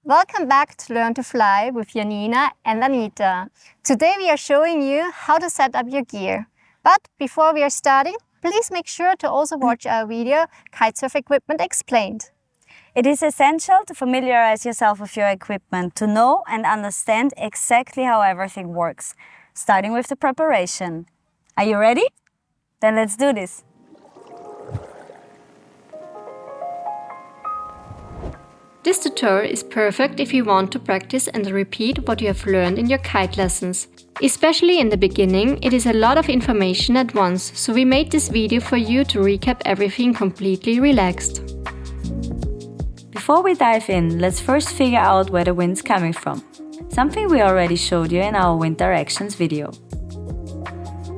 Welcome back to Learn to Fly with Janina and Anita. Today we are showing you how to set up your gear. But before we are starting, please make sure to also watch our video, Kitesurf Equipment Explained. It is essential to familiarize yourself with your equipment, to know and understand exactly how everything works, starting with the preparation. Are you ready? Then let's do this. This tutorial is perfect if you want to practice and repeat what you have learned in your kite lessons. Especially in the beginning, it is a lot of information at once, so we made this video for you to recap everything completely relaxed. Before we dive in, let's first figure out where the wind's coming from. Something we already showed you in our wind directions video.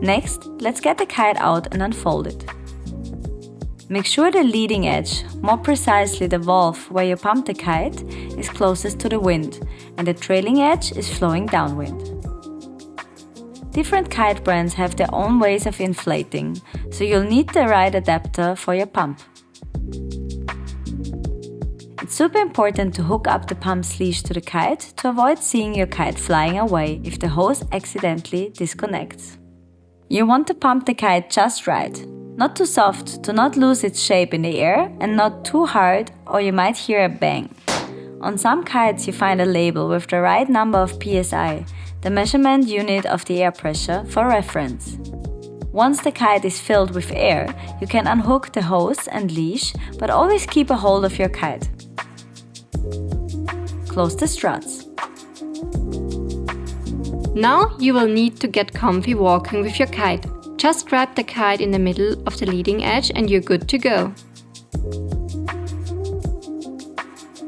Next, let's get the kite out and unfold it. Make sure the leading edge, more precisely the valve where you pump the kite, is closest to the wind and the trailing edge is flowing downwind. Different kite brands have their own ways of inflating, so you'll need the right adapter for your pump. It's super important to hook up the pump's leash to the kite to avoid seeing your kite flying away if the hose accidentally disconnects. You want to pump the kite just right. Not too soft to not lose its shape in the air and not too hard or you might hear a bang. On some kites you find a label with the right number of psi, the measurement unit of the air pressure, for reference. Once the kite is filled with air, you can unhook the hose and leash, but always keep a hold of your kite. Close the struts. Now you will need to get comfy walking with your kite. Just grab the kite in the middle of the leading edge and you're good to go.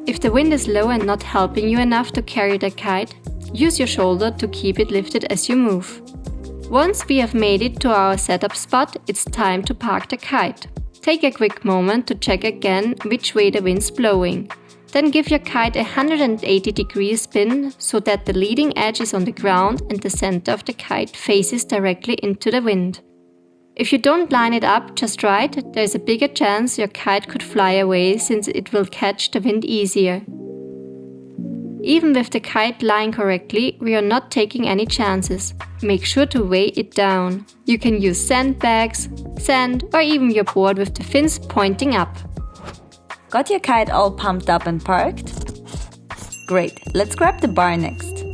If the wind is low and not helping you enough to carry the kite, use your shoulder to keep it lifted as you move. Once we have made it to our setup spot, it's time to park the kite. Take a quick moment to check again which way the wind's blowing. Then give your kite a 180-degree spin so that the leading edge is on the ground and the center of the kite faces directly into the wind. If you don't line it up just right, there is a bigger chance your kite could fly away since it will catch the wind easier. Even with the kite lying correctly, we are not taking any chances. Make sure to weigh it down. You can use sandbags, sand, or even your board with the fins pointing up. Got your kite all pumped up and parked? Great, let's grab the bar next.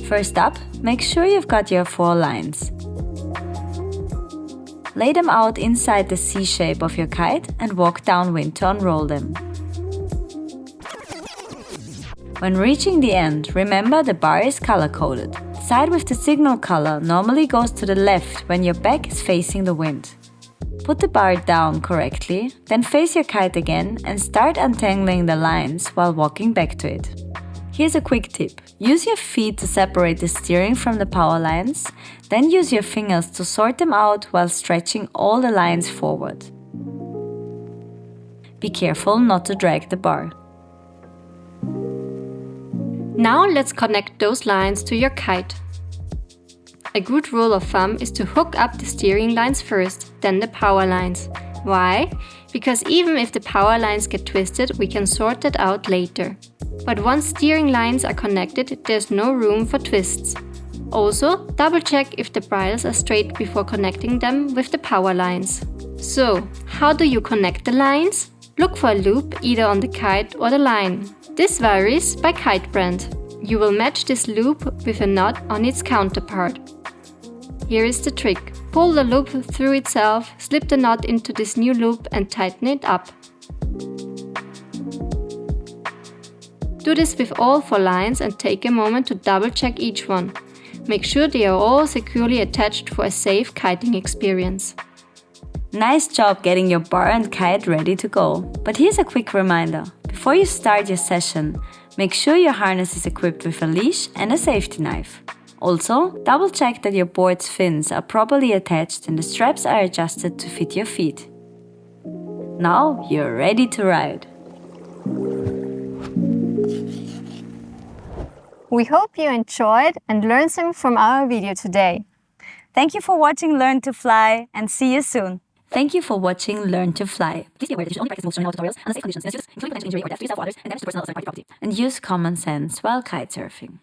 First up, make sure you've got your 4 lines. Lay them out inside the C shape of your kite and walk downwind to unroll them. When reaching the end, remember the bar is color-coded. The side with the signal color normally goes to the left when your back is facing the wind. Put the bar down correctly, then face your kite again and start untangling the lines while walking back to it. Here's a quick tip. Use your feet to separate the steering from the power lines, then use your fingers to sort them out while stretching all the lines forward. Be careful not to drag the bar. Now let's connect those lines to your kite. A good rule of thumb is to hook up the steering lines first, then the power lines. Why? Because even if the power lines get twisted, we can sort that out later. But once steering lines are connected, there's no room for twists. Also, double check if the bridles are straight before connecting them with the power lines. So, how do you connect the lines? Look for a loop either on the kite or the line. This varies by kite brand. You will match this loop with a knot on its counterpart. Here is the trick. Pull the loop through itself, slip the knot into this new loop and tighten it up. Do this with all 4 lines and take a moment to double check each one. Make sure they are all securely attached for a safe kiting experience. Nice job getting your bar and kite ready to go. But here's a quick reminder. Before you start your session, make sure your harness is equipped with a leash and a safety knife. Also, double check that your board's fins are properly attached and the straps are adjusted to fit your feet. Now you're ready to ride. We hope you enjoyed and learned something from our video today. Thank you for watching Learn to Fly and see you soon. Thank you for watching Learn to Fly. Please be aware that you should only practice most joining tutorials under safe conditions and including potential injury or death to yourself or others, and damage to personal or third-party property. And use common sense while kitesurfing.